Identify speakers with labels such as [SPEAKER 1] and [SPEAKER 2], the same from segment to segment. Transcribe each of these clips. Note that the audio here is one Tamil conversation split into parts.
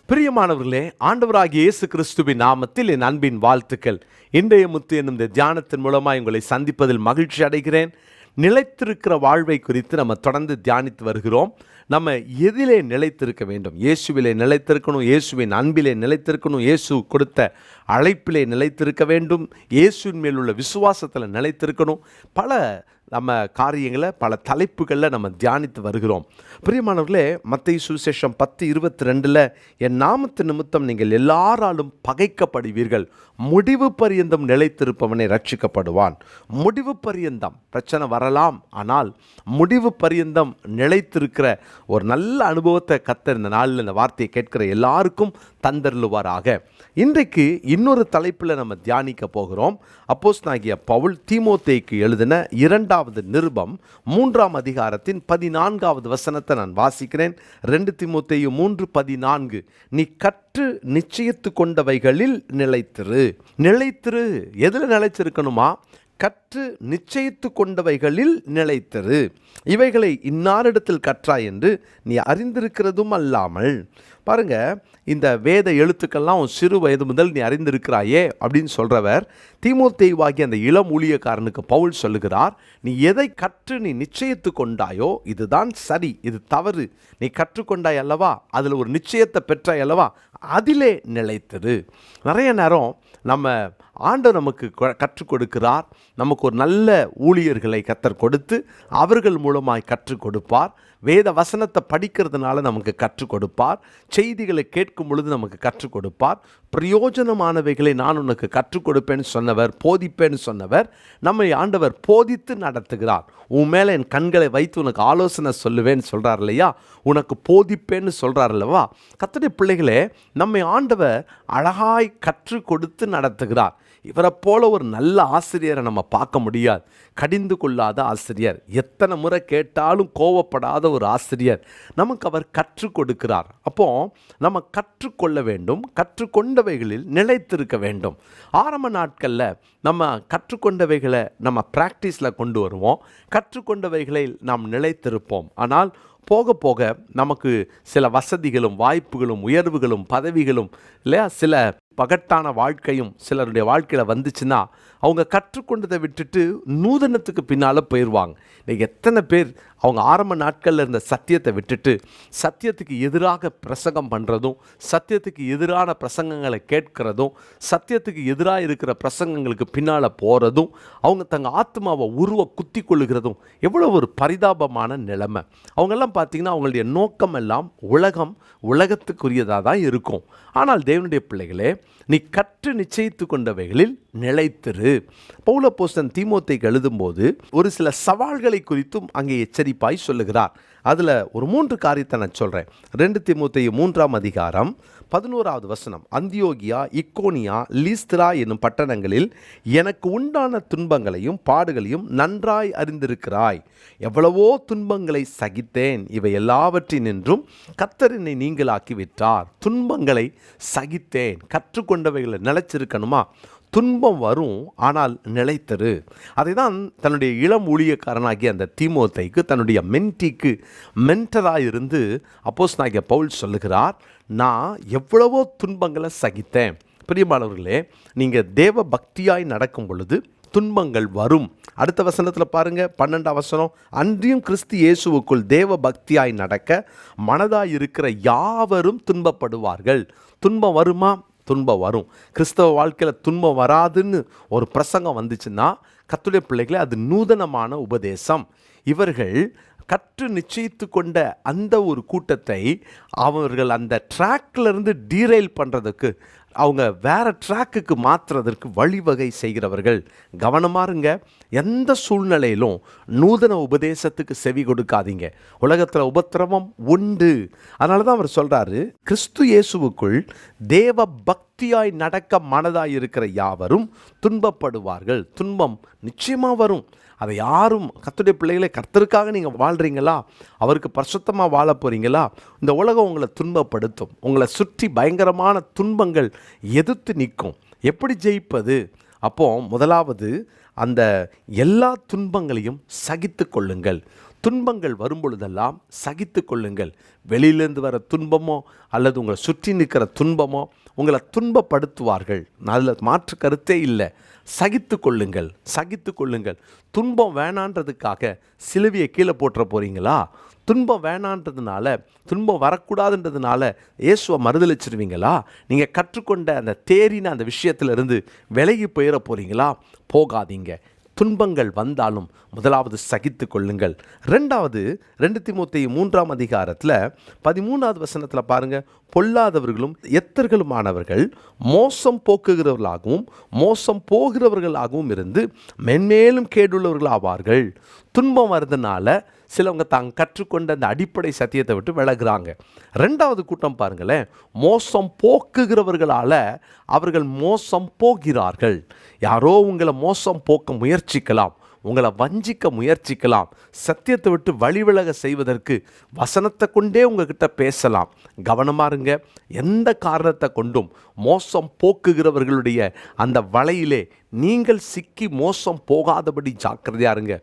[SPEAKER 1] பிரியமானவர்களே, ஆண்டவராகிய இயேசு கிறிஸ்துவின் நாமத்தில் என் அன்பின் வாழ்த்துக்கள். இன்றைய முத்து என்னும் இந்த தியானத்தின் மூலமாக உங்களை சந்திப்பதில் மகிழ்ச்சி அடைகிறேன். நிலைத்திருக்கிற வாழ்வை குறித்து நம்ம தொடர்ந்து தியானித்து வருகிறோம். நம்ம எதிலே நிலைத்திருக்க வேண்டும்? இயேசுவிலே நிலைத்திருக்கணும், இயேசுவின் அன்பிலே நிலைத்திருக்கணும், இயேசு கொடுத்த அழைப்பிலே நிலைத்திருக்க வேண்டும், இயேசுவின் மேல் உள்ள விசுவாசத்தில் நிலைத்திருக்கணும். பல நம்ம காரியங்களை பல தலைப்புகளில் நம்ம தியானித்து வருகிறோம். பிரியமானவர்களே, மத்தேயு சுவிசேஷம் 10:22 என் நாமத்து நிமித்தம் நீங்கள் எல்லாராலும் பகைக்கப்படுவீர்கள், முடிவு பரியந்தம் நிலைத்திருப்பவனே ரட்சிக்கப்படுவான். முடிவு பரியந்தம் பிரச்சனை வரலாம், ஆனால் முடிவு பரியந்தம் நிலைத்திருக்கிற ஒரு நல்ல அனுபவத்தை கர்த்தர் இந்த நாளில் இந்த வார்த்தையை கேட்கிற எல்லாருக்கும் தந்தருளுவாராக. இன்றைக்கு இன்னொரு தலைப்பில் நம்ம தியானிக்க போகிறோம். அப்போஸ்தலனாகிய பவுல் தீமோத்தேயுக்கு எழுதின 2வது நிருபம் 3ஆம் அதிகாரத்தின் 14வது வசனத்தை நான் வாசிக்கிறேன். 2 தீமோத்தேயு 3:14. நீ கற்று நிச்சயித்து கொண்டவைகளில் நிலைத்திரு. நிலைத்திரு. எதில் நிலைத்திருக்கணுமா? கற்று நிச்சயித்து கொண்டவைகளில் நிலைத்திரு. இவைகளை இன்னாரிடத்தில் கற்றாய் என்று நீ அறிந்திருக்கிறதும் அல்லாமல். பாருங்க, இந்த வேத எழுத்துக்கள்லாம் சிறு வயது முதல் நீ அறிந்திருக்கிறாயே அப்படின்னு சொல்றவர் தீமோத்தேயுவாகிய அந்த இளம் ஊழியக்காரனுக்கு பவுல் சொல்லுகிறார், நீ எதை கற்று நீ நிச்சயித்து கொண்டாயோ இதுதான் சரி, இது தவறு. நீ கற்றுக்கொண்டாய் அல்லவா, அதில் ஒரு நிச்சயத்தை பெற்றாய் அல்லவா, அதிலே நிலைத்திரு. நிறைய நேரம் நம்ம ஆண்டவர் நமக்கு கற்றுக் கொடுக்கிறார். நமக்கு ஒரு நல்ல ஊழியர்களை கர்த்தர் கொடுத்து அவர்கள் மூலமாய் கற்றுக் கொடுப்பார். வேத வசனத்தை படிக்கிறதுனால நமக்கு கற்றுக் கொடுப்பார். செய்திகளை கேட்கும் பொழுது நமக்கு கற்றுக் கொடுப்பார். பிரயோஜனமானவைகளை நான் உனக்கு கற்றுக் கொடுப்பேன்னு சொன்னவர், போதிப்பேன்னு சொன்னவர், நம்மை ஆண்டவர் போதித்து நடத்துகிறார். உன் மேலே என் கண்களை வைத்து உனக்கு ஆலோசனை சொல்லுவேன்னு சொல்கிறார் இல்லையா, உனக்கு போதிப்பேன்னு சொல்கிறார் அல்லவா. கர்த்தருடைய பிள்ளைகளே, நம்மை ஆண்டவர் அழகாய் கற்றுக் கொடுத்து நடத்துகிறார். இவரை போல ஒரு நல்ல ஆசிரியரை நம்ம பார்க்க முடியாது. கடிந்து கொள்ளாத ஆசிரியர், எத்தனை முறை கேட்டாலும் கோவப்படாத ஒரு ஆசிரியர் நமக்கு அவர் கற்றுக் கொடுக்கிறார். அப்போ நம்ம கற்றுக்கொள்ள வேண்டும், கற்றுக்கொண்டவைகளில் நிலைத்திருக்க வேண்டும். ஆரம்ப நாட்களில் நம்ம கற்றுக்கொண்டவைகளை நம்ம ப்ராக்டிஸில் கொண்டு வருவோம், கற்றுக்கொண்டவைகளை நாம் நிலைத்திருப்போம். ஆனால் போக போக நமக்கு சில வசதிகளும் வாய்ப்புகளும் உயர்வுகளும் பதவிகளும் இல்லையா, சில பகட்டான வாழ்க்கையும் சிலருடைய வாழ்க்கையில் வந்துச்சுன்னா அவங்க கற்றுக்கொண்டதை விட்டுட்டு நூதனத்துக்கு பின்னால் போயிடுவாங்க. இன்றைக்கி எத்தனை பேர் அவங்க ஆரம்ப நாட்களில் இருந்த சத்தியத்தை விட்டுட்டு சத்தியத்துக்கு எதிராக பிரசங்கம் பண்ணுறதும், சத்தியத்துக்கு எதிரான பிரசங்கங்களை கேட்கிறதும், சத்தியத்துக்கு எதிராக இருக்கிற பிரசங்கங்களுக்கு பின்னால் போகிறதும், அவங்க தங்கள் ஆத்மாவை குத்தி கொள்ளுகிறதும் எவ்வளோ ஒரு பரிதாபமான நிலைமை. அவங்கெல்லாம் பார்த்திங்கன்னா அவங்களுடைய நோக்கம் எல்லாம் உலகத்துக்குரியதாக தான் இருக்கும். ஆனால் தேவனுடைய பிள்ளைகளே, நீ கற்று நிச்சயித்து கொண்டவைகளில் நிலைத்திரு. பவுல் அப்போஸ்தலன் தீமோத்தேயுக்கு எழுதும்போது ஒரு சில சவால்களை குறித்தும் அங்கே எச்சரிப்பாய் சொல்லுகிறார். அதில் ஒரு 3 காரியத்தை நான் சொல்கிறேன். 2 தீமோத்தேயு 3ஆம் அதிகாரம் 11வது வசனம். அந்தியோகியா, இக்கோனியா, லீஸ்திரா என்னும் பட்டணங்களில் எனக்கு உண்டான துன்பங்களையும் பாடுகளையும் நன்றாய் அறிந்திருக்கிறாய். எவ்வளவோ துன்பங்களை சகித்தேன், இவை எல்லாவற்றினின்றும் கர்த்தர் என்னை நீங்களாக்கி விட்டார். துன்பங்களை சகித்தேன். கற்றுக்கொண்டவைகளை நிலைச்சிருக்கணுமா? துன்பம் வரும், ஆனால் நிலைத்திரு. அதை தான் தன்னுடைய இளம் ஊழியக்காரனாகிய அந்த தீமோத்தேயுக்கு, தன்னுடைய மென்டராக இருந்து அப்போஸ்தலனாகிய பவுல் சொல்லுகிறார், நான் எவ்வளவோ துன்பங்களை சகித்தேன். பிரியமானவர்களே, நீங்கள் தேவ பக்தியாய் நடக்கும் பொழுது துன்பங்கள் வரும். அடுத்த வசனத்தில் பாருங்கள், 12ஆம் வசனம். அன்றியும் கிறிஸ்து இயேசுவுக்குள் தேவ பக்தியாய் நடக்க மனதாய் இருக்கிற யாவரும் துன்பப்படுவார்கள். துன்பம் வருமா? துன்பம் வரும். கிறிஸ்தவ வாழ்க்கையில் துன்பம் வராதுன்னு ஒரு பிரசங்கம் வந்துச்சுன்னா கர்த்தருடைய பிள்ளைகளே, அது நூதனமான உபதேசம். இவர்கள் கற்று நிச்சயித்து கொண்ட அந்த ஒரு கூட்டத்தை அவர்கள் அந்த ட்ராக்லேருந்து டீரெயில் பண்ணுறதுக்கு, அவங்க வேறு ட்ராக்குக்கு மாற்றுறதற்கு வழிவகை செய்கிறவர்கள். கவனமாக இருங்க. எந்த சூழ்நிலையிலும் நூதன உபதேசத்துக்கு செவி கொடுக்காதீங்க. உலகத்தில் உபத்திரவம் உண்டு. அதனால தான் அவர் சொல்கிறாரு, கிறிஸ்து இயேசுவுக்குள் தேவ பக்தியாய் நடக்க மனதாய் இருக்கிற யாவரும் துன்பப்படுவார்கள். துன்பம் நிச்சயமாக வரும். அதை யாரும், கர்த்தருடைய பிள்ளைகளை, கர்த்தருக்காக நீங்கள் வாழ்கிறீங்களா, அவருக்கு பரிசுத்தமாக வாழ போகிறீங்களா, இந்த உலகம் உங்களை துன்பப்படுத்தும். உங்களை சுற்றி பயங்கரமான துன்பங்கள் எதிர்த்து நிற்கும். எப்படி ஜெயிப்பது? அப்போ முதலாவது அந்த எல்லா துன்பங்களையும் சகித்து கொள்ளுங்கள். துன்பங்கள் வரும் பொழுதெல்லாம் சகித்து கொள்ளுங்கள். வெளியிலேருந்து வர துன்பமோ அல்லது உங்களை சுற்றி நிற்கிற துன்பமோ உங்களை துன்பப்படுத்துவார்கள், அதில் மாற்று கருத்தே இல்லை. சகித்து கொள்ளுங்கள், சகித்து கொள்ளுங்கள். துன்பம் வேணான்றதுக்காக சிலுவையை கீழே போட்டுற போகிறீங்களா? துன்பம் வேணான்றதுனால, துன்பம் வரக்கூடாதுன்றதுனால இயேசுவை மறுதலிச்சிருவீங்களா? நீங்கள் கற்றுக்கொண்ட அந்த தேறின அந்த விஷயத்திலிருந்து விலகி போயிட போகிறீங்களா? போகாதீங்க. துன்பங்கள் வந்தாலும் முதலாவது சகித்து கொள்ளுங்கள். ரெண்டாவது 2 தீமோத்தேயு 3ஆம் அதிகாரத்தில் 13வது வசனத்தில் பாருங்கள், பொல்லாதவர்களும் எத்தர்களுமானவர்கள் மோசம் போக்குகிறவர்களாகவும் மோசம் போகிறவர்களாகவும் இருந்து மென்மேலும் கேடுள்ளவர்களாவார்கள். துன்பம் வருதுனால சிலவங்க தாங்க கற்றுக்கொண்ட அந்த அடிப்படை சத்தியத்தை விட்டு விலகுறாங்க. ரெண்டாவது கூட்டம் பாருங்களேன், மோசம் போக்குகிறவர்களால் அவர்கள் மோசம் போகிறார்கள். யாரோ உங்களை மோசம் போக்க முயற்சிக்கலாம், உங்களை வஞ்சிக்க முயற்சிக்கலாம், சத்தியத்தை விட்டு வழிவிலக செய்வதற்கு வசனத்தை கொண்டே உங்ககிட்ட பேசலாம். கவனமாக இருங்க. எந்த காரணத்தை கொண்டும் மோசம் போக்குகிறவர்களுடைய அந்த வலையிலே நீங்கள் சிக்கி மோசம் போகாதபடி ஜாக்கிரதையா இருங்க.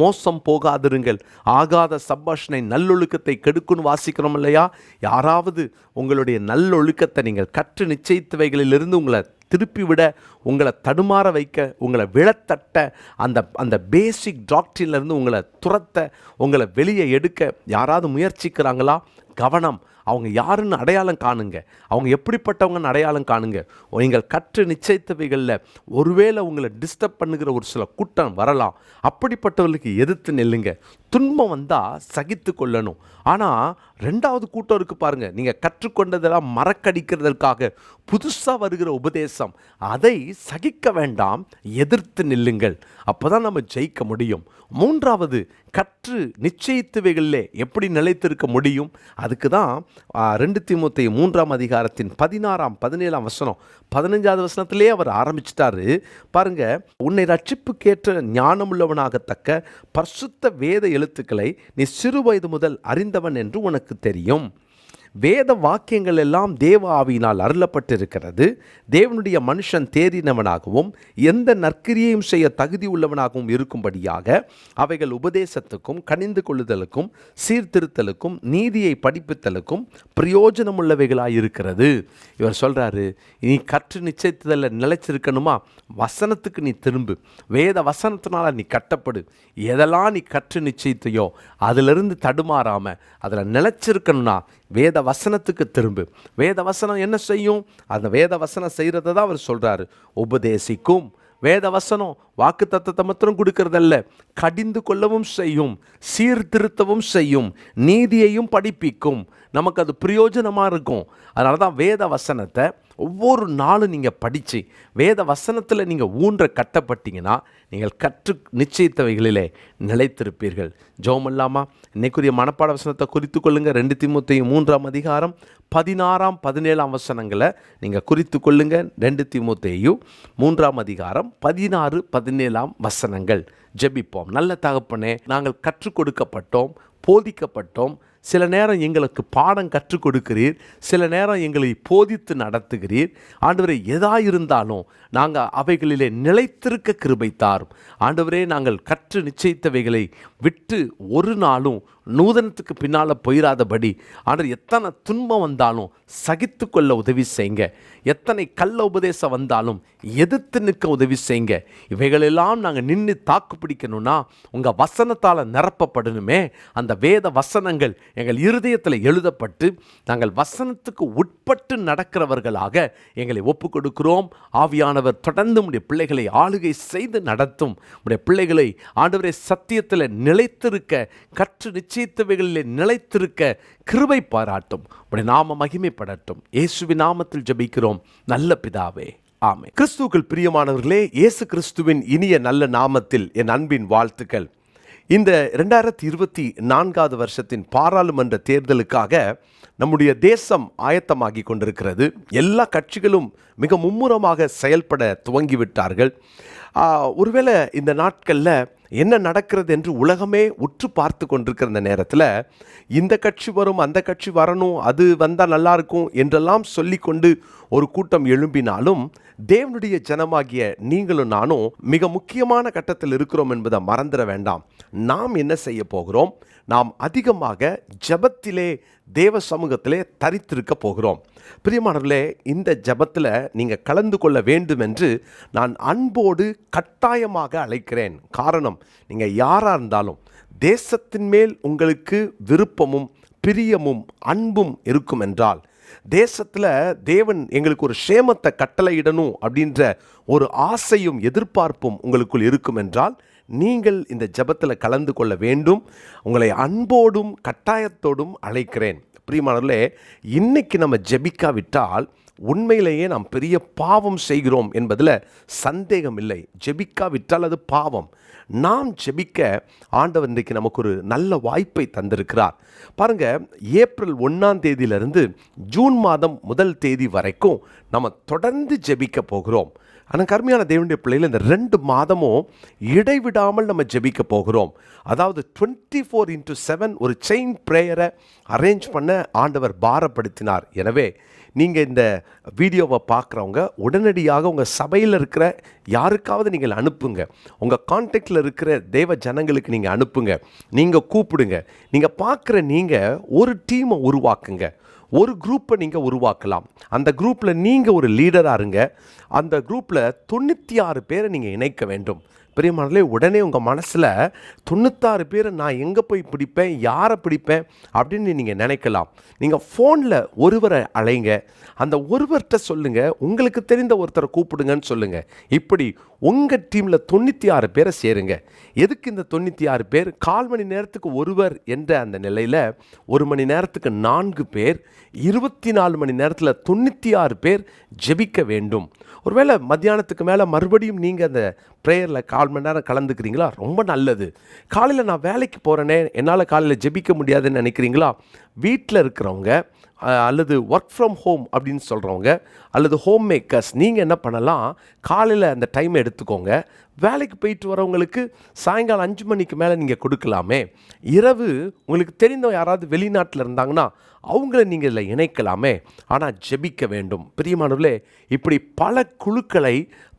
[SPEAKER 1] மோசம் போகாதிருங்கள். ஆகாத சம்பாஷணை நல்லொழுக்கத்தை கெடுக்குன்னு வாசிக்கிறோம் இல்லையா? யாராவது உங்களுடைய நல்லொழுக்கத்தை நீங்கள் கற்று நிச்சயித்தவைகளிலிருந்து உங்களை திருப்பி விட, உங்களை தடுமாற வைக்க, உங்களை விழத்தட்ட, அந்த பேசிக் டாக்டரின்லேருந்து உங்களை துரத்த, உங்களை வெளியே எடுக்க யாராவது முயற்சிக்கிறாங்களா? கவனம். அவங்க யாருன்னு அடையாளம் காணுங்க. அவங்க எப்படிப்பட்டவங்கன்னு அடையாளம் காணுங்க. நீங்கள் கற்று நிச்சயித்தவைகளில் ஒருவேளை உங்களை டிஸ்டர்ப் பண்ணுகிற ஒரு சில கூட்டம் வரலாம். அப்படிப்பட்டவர்களுக்கு எதிர்த்து நெல்லுங்க. துன்பம் வந்தால் சகித்து கொள்ளணும். ஆனால் ரெண்டாவது கூட்டம் இருக்குது பாருங்கள், நீங்கள் கற்றுக்கொண்டதெல்லாம் மறக்கடிக்கிறதற்காக புதுசாக வருகிற உபதேசம், அதை சகிக்க வேண்டாம், எதிர்த்து நில்லுங்கள். அப்போ தான் நம்ம ஜெயிக்க முடியும். மூன்றாவது, கற்று நிச்சயித்தவைகளிலே எப்படி நிலைத்திருக்க முடியும்? அதுக்கு தான் 2 தீமோத்தேயு 3ஆம் அதிகாரத்தின் 16, 17 வசனம், 15வது வசனத்திலே அவர் ஆரம்பிச்சிட்டாரு பாருங்க. உன்னை ரட்சிப்புக்கேற்ற ஞானமுள்ளவனாகத்தக்க பரிசுத்த வேத எழுத்துக்களை நீ சிறு வயது முதல் அறிந்தவன் என்று உனக்கு தெரியும். வேத வாக்கியங்கள் எல்லாம் தேவ ஆவியினால் அருளப்பட்டிருக்கிறது. தேவனுடைய மனுஷன் தேறினவனாகவும் எந்த நற்கிரியையும் செய்ய தகுதி உள்ளவனாகவும் இருக்கும்படியாக அவைகள் உபதேசத்துக்கும் கனிந்து கொள்ளுதலுக்கும் சீர்திருத்தலுக்கும் நீதியை படிப்பித்தலுக்கும் பிரயோஜனமுள்ளவைகளாக இருக்கிறது. இவர் சொல்கிறாரு, நீ கற்று நிச்சயத்தில் நிலைச்சிருக்கணுமா? வசனத்துக்கு நீ திரும்பு. வேத வசனத்தினால நீ கட்டப்படு. எதெல்லாம் நீ கற்று நிச்சயித்தையோ அதிலிருந்து தடுமாறாமல் அதில் நிலைச்சிருக்கணும்னா வேத வசனத்துக்கு திரும்பு. வேத வசனம் என்ன செய்யும்? அந்த வேத வசனம் செய்கிறத தான் அவர் சொல்கிறாரு, உபதேசிக்கும். வேத வசனம் வாக்கு தத்தத்தை மாத்திரம் கொடுக்கறதல்ல, கடிந்து கொள்ளவும் செய்யும், சீர்திருத்தவும் செய்யும், நீதியையும் படிப்பிக்கும். நமக்கு அது பிரயோஜனமாக இருக்கும். அதனால தான் வேத வசனத்தை ஒவ்வொரு நாளும் நீங்கள் படித்து வேத வசனத்தில் நீங்கள் ஊன்ற கட்டப்பட்டீங்கன்னா நீங்கள் கற்று நிச்சயித்தவைகளிலே நிலைத்திருப்பீர்கள். ஜெபமில்லாமா? இன்னைக்குரிய மனப்பாட வசனத்தை குறித்து கொள்ளுங்கள். 2 தீமோத்தேயு 3ஆம் அதிகாரம் 16, 17 வசனங்களை நீங்கள் குறித்து கொள்ளுங்கள். 2 தீமோத்தேயு 3ஆம் அதிகாரம் 16, 17 வசனங்கள். ஜெபிப்போம். நல்ல தகப்பனே, நாங்கள் கற்றுக் கொடுக்கப்பட்டோம், போதிக்கப்பட்டோம். சில நேரம் எங்களுக்கு பாடம் கற்றுக் கொடுக்கிறீர், சில நேரம் எங்களை போதித்து நடத்துகிறீர். ஆண்டவரே, எதாயிருந்தாலும் நாங்கள் அவைகளிலே நிலைத்திருக்க கிருபை தாரும். ஆண்டவரே, நாங்கள் கற்று நிச்சயித்தவைகளை விட்டு ஒரு நாளும் நூதனத்துக்கு பின்னால் போயிடாதபடி ஆண்டவர், எத்தனை துன்பம் வந்தாலும் சகித்து கொள்ள உதவி செய்யுங்க. எத்தனை கள்ள உபதேசம் வந்தாலும் எதிர்த்து நிற்க உதவி செய்யுங்க. இவைகளெல்லாம் நாங்கள் நின்று தாக்கு பிடிக்கணும்னா உங்கள் வசனத்தால் நிரப்பப்படணுமே. அந்த வேத வசனங்கள் எங்கள் இருதயத்தில் எழுதப்பட்டு நாங்கள் வசனத்துக்கு உட்பட்டு நடக்கிறவர்களாக எங்களை ஒப்பு கொடுக்கிறோம். ஆவியானவர் தொடர்ந்து உடைய பிள்ளைகளை ஆளுகை செய்து நடத்தும். உடைய பிள்ளைகளை ஆண்டவரே சத்தியத்தில் நிலைத்திருக்க, கற்று நிச்சயித்தவைகளிலே நிலைத்திருக்க கிருபை பாராட்டும். உடைய நாம மகிமைப்படட்டும். இயேசுவின் நாமத்தில் ஜெபிக்கிறோம் நல்ல பிதாவே, ஆமென். கிறிஸ்துவுக்குள் பிரியமானவர்களே, இயேசு கிறிஸ்துவின் இனிய நல்ல நாமத்தில் என் அன்பின் வாழ்த்துக்கள். இந்த 2024 வருஷத்தின் பாராளுமன்ற தேர்தலுக்காக நம்முடைய தேசம் ஆயத்தமாகி கொண்டிருக்கிறது. எல்லா கட்சிகளும் மிக மும்முரமாக செயல்பட துவங்கிவிட்டார்கள். ஒருவேளை இந்த நாட்களில் என்ன நடக்கிறது என்று உலகமே உற்று பார்த்து கொண்டிருக்கிற இந்த நேரத்தில் இந்த கட்சி வரும், அந்த கட்சி வரணும், அது வந்தால் நல்லாயிருக்கும் என்றெல்லாம் சொல்லிக்கொண்டு ஒரு கூட்டம் எழும்பினாலும் தேவனுடைய ஜனமாகிய நீங்களும் நானும் மிக முக்கியமான கட்டத்தில் இருக்கிறோம் என்பதை மறந்துட வேண்டாம். நாம் என்ன செய்ய போகிறோம்? நாம் அதிகமாக ஜெபத்திலே தேவ சமூகத்திலே தரித்திருக்க போகிறோம். பிரியமானவர்களே, இந்த ஜெபத்தில் நீங்கள் கலந்து கொள்ள வேண்டும் என்று நான் அன்போடு கட்டாயமாக அழைக்கிறேன். காரணம், நீங்கள் யாராக இருந்தாலும் தேசத்தின் மேல் உங்களுக்கு விருப்பமும் பிரியமும் அன்பும் இருக்கும் என்றால், தேசத்தில் தேவன் எங்களுக்கு ஒரு சேமத்தை கட்டளையிடணும் அப்படின்ற ஒரு ஆசையும் எதிர்பார்ப்பும் உங்களுக்குள் இருக்கும் என்றால், நீங்கள் இந்த ஜெபத்தில் கலந்து கொள்ள வேண்டும். உங்களை அன்போடும் கட்டாயத்தோடும் அழைக்கிறேன். பிரியமானவர்களே, இன்னைக்கு நம்ம ஜெபிக்காவிட்டால் உண்மையிலேயே நாம் பெரிய பாவம் செய்கிறோம் என்பதில் சந்தேகம் இல்லை. ஜெபிக்காவிட்டால் அது பாவம். நாம் ஜெபிக்க ஆண்டவர் இன்றைக்கு நமக்கு ஒரு நல்ல வாய்ப்பை தந்திருக்கிறார். பாருங்க, ஏப்ரல் 1ஆம் தேதியிலிருந்து ஜூன் மாதம் 1 தேதி வரைக்கும் நம்ம தொடர்ந்து ஜெபிக்க போகிறோம். ஆனால் கருமையான தேவனுடைய பிள்ளைகள், இந்த 2 மாதமும் இடைவிடாமல் நம்ம ஜெபிக்க போகிறோம். அதாவது 24/7 ஒரு செயின் ப்ரேயரை அரேஞ்ச் பண்ண ஆண்டவர் பாரப்படுத்தினார். எனவே நீங்கள் இந்த வீடியோவை பார்க்குறவங்க உடனடியாக உங்கள் சபையில் இருக்கிற யாருக்காவது நீங்கள் அனுப்புங்க. உங்கள் கான்டாக்டில் இருக்கிற தேவ ஜனங்களுக்கு நீங்கள் அனுப்புங்க. நீங்கள் கூப்பிடுங்க. நீங்கள் பார்க்குற நீங்கள் ஒரு டீமை உருவாக்குங்க. ஒரு குரூப்பை நீங்கள் உருவாக்கலாம். அந்த குரூப்பில் நீங்கள் ஒரு லீடராக இருங்க. அந்த குரூப்பில் 96 பேரை நீங்கள் இணைக்க வேண்டும். பிரியமானவர்களே, உடனே உங்கள் மனசில் 96 பேரை நான் எங்கே போய் பிடிப்பேன், யாரை பிடிப்பேன் அப்படின்னு நீங்கள் நினைக்கலாம். நீங்கள் ஃபோனில் ஒருவரை அழைங்க. அந்த ஒருவர்கிட்ட சொல்லுங்கள், உங்களுக்கு தெரிந்த ஒருத்தரை கூப்பிடுங்கன்னு சொல்லுங்கள். இப்படி உங்கள் டீமில் 96 பேரை சேருங்க. எதுக்கு இந்த 96 பேர்? 1/4 மணி நேரத்துக்கு ஒருவர் என்ற அந்த நிலையில் 1 மணி நேரத்துக்கு 4 பேர், 24 மணி நேரத்தில் 96 பேர் ஜெபிக்க வேண்டும். ஒருவேளை மத்தியானத்துக்கு மேலே மறுபடியும் நீங்கள் அந்த ப்ரேயரில் 1/4 மணி நேரம் கலந்துக்கிறீங்களா? ரொம்ப நல்லது. காலையில் நான் வேலைக்கு போகிறேனே, என்னால் காலையில் ஜெபிக்க முடியாதுன்னு நினைக்கிறீங்களா? வீட்டில் இருக்கிறவங்க அல்லது ஒர்க் ஃப்ரம் ஹோம் அப்படின்னு சொல்கிறவங்க அல்லது ஹோம் மேக்கர்ஸ், நீங்கள் என்ன பண்ணலாம், காலையில் அந்த டைமை எடுத்துக்கோங்க. வேலைக்கு போயிட்டு வரவங்களுக்கு சாயங்காலம் 5 மணிக்கு மேலே நீங்கள் கொடுக்கலாமே. இரவு உங்களுக்கு தெரிந்தவங்க யாராவது வெளிநாட்டில் இருந்தாங்கன்னா அவங்கள நீங்கள் இதில் இணைக்கலாமே. ஆனால் ஜெபிக்க வேண்டும். பிரியமானவர்களே, இப்படி பல குழுக்களை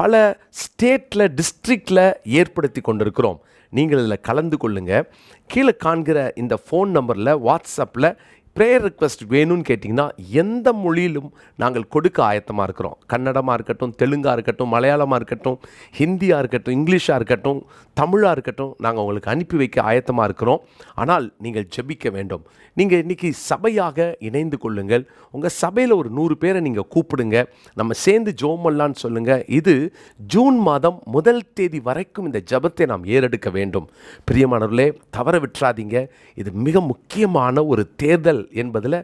[SPEAKER 1] பல ஸ்டேட்டில் டிஸ்ட்ரிக்டில் ஏற்படுத்தி கொண்டிருக்கிறோம். நீங்கள் இதில் கலந்து கொள்ளுங்கள். கீழே காண்கிற இந்த ஃபோன் நம்பரில் வாட்ஸ்அப்பில் ப்ரேயர் ரிக்வெஸ்ட் வேணும்னு கேட்டிங்கன்னா எந்த மொழியிலும் நாங்கள் கொடுக்க ஆயத்தமாக இருக்கிறோம். கன்னடமாக இருக்கட்டும், தெலுங்காக இருக்கட்டும், மலையாளமாக இருக்கட்டும், ஹிந்தியாக இருக்கட்டும், இங்கிலீஷாக இருக்கட்டும், தமிழாக இருக்கட்டும், நாங்கள் உங்களுக்கு அனுப்பி வைக்க ஆயத்தமாக இருக்கிறோம். ஆனால் நீங்கள் ஜெபிக்க வேண்டும். நீங்கள் இன்றைக்கி சபையாக இணைந்து கொள்ளுங்கள். உங்கள் சபையில் ஒரு 100 பேரை நீங்கள் கூப்பிடுங்க. நம்ம சேர்ந்து ஜெபம் பண்ணலான்னு சொல்லுங்கள். இது ஜூன் மாதம் 1 தேதி வரைக்கும் இந்த ஜெபத்தை நாம் ஏறெடுக்க வேண்டும். பிரியமானவர்களே, தவற விட்டுறாதீங்க. இது மிக முக்கியமான ஒரு தேர்தல் என்பதில்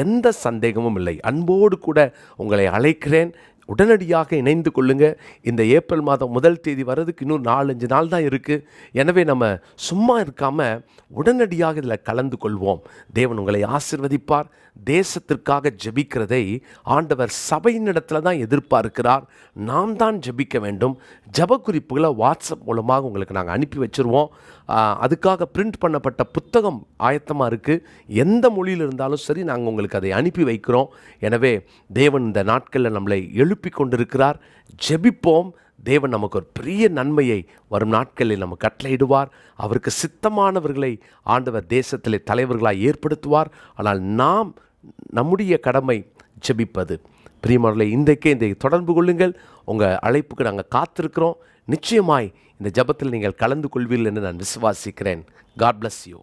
[SPEAKER 1] எந்த சந்தேகமும் இல்லை. அன்போடு கூட உங்களை அழைக்கிறேன். உடனடியாக இணைந்து கொள்ளுங்க. இந்த ஏப்ரல் மாதம் 1 தேதி வர்றதுக்கு இன்னும் 4-5 நாள் தான் இருக்குது. எனவே நம்ம சும்மா இருக்காமல் உடனடியாக இதில் கலந்து கொள்வோம். தேவன் உங்களை ஆசீர்வதிப்பார். தேசத்திற்காக ஜெபிக்கிறதை ஆண்டவர் சபையினிடத்தில் தான் எதிர்பார்க்கிறார். நாம் தான் ஜெபிக்க வேண்டும். ஜெப குறிப்புகளை வாட்ஸ்அப் மூலமாக உங்களுக்கு நாங்கள் அனுப்பி வச்சுருவோம். அதுக்காக பிரிண்ட் பண்ணப்பட்ட புத்தகம் ஆயத்தமாக இருக்குது. எந்த மொழியில் இருந்தாலும் சரி, நாங்கள் உங்களுக்கு அதை அனுப்பி வைக்கிறோம். எனவே தேவன் இந்த நாட்களில் நம்மளை எழுப்பி கொண்டிருக்கிறார். ஜெபிப்போம். தேவன் நமக்கு ஒரு பெரிய நன்மையை வரும் நாட்களில் நம்ம கட்டளையிடுவார். அவருக்கு சித்தமானவர்களை ஆண்டவர் தேசத்திலே தலைவர்களாக ஏற்படுத்துவார். ஆனால் நாம் நம்முடைய கடமை ஜெபிப்பது. பிரியமானவர்களே, இன்றைக்கே இதை தொடர்பு கொள்ளுங்கள். உங்கள் அழைப்புக்கு நாங்கள் காத்திருக்கிறோம். நிச்சயமாய் இந்த ஜெபத்தில் நீங்கள் கலந்து கொள்வீர்கள் என்று நான் விசுவாசிக்கிறேன். God bless you.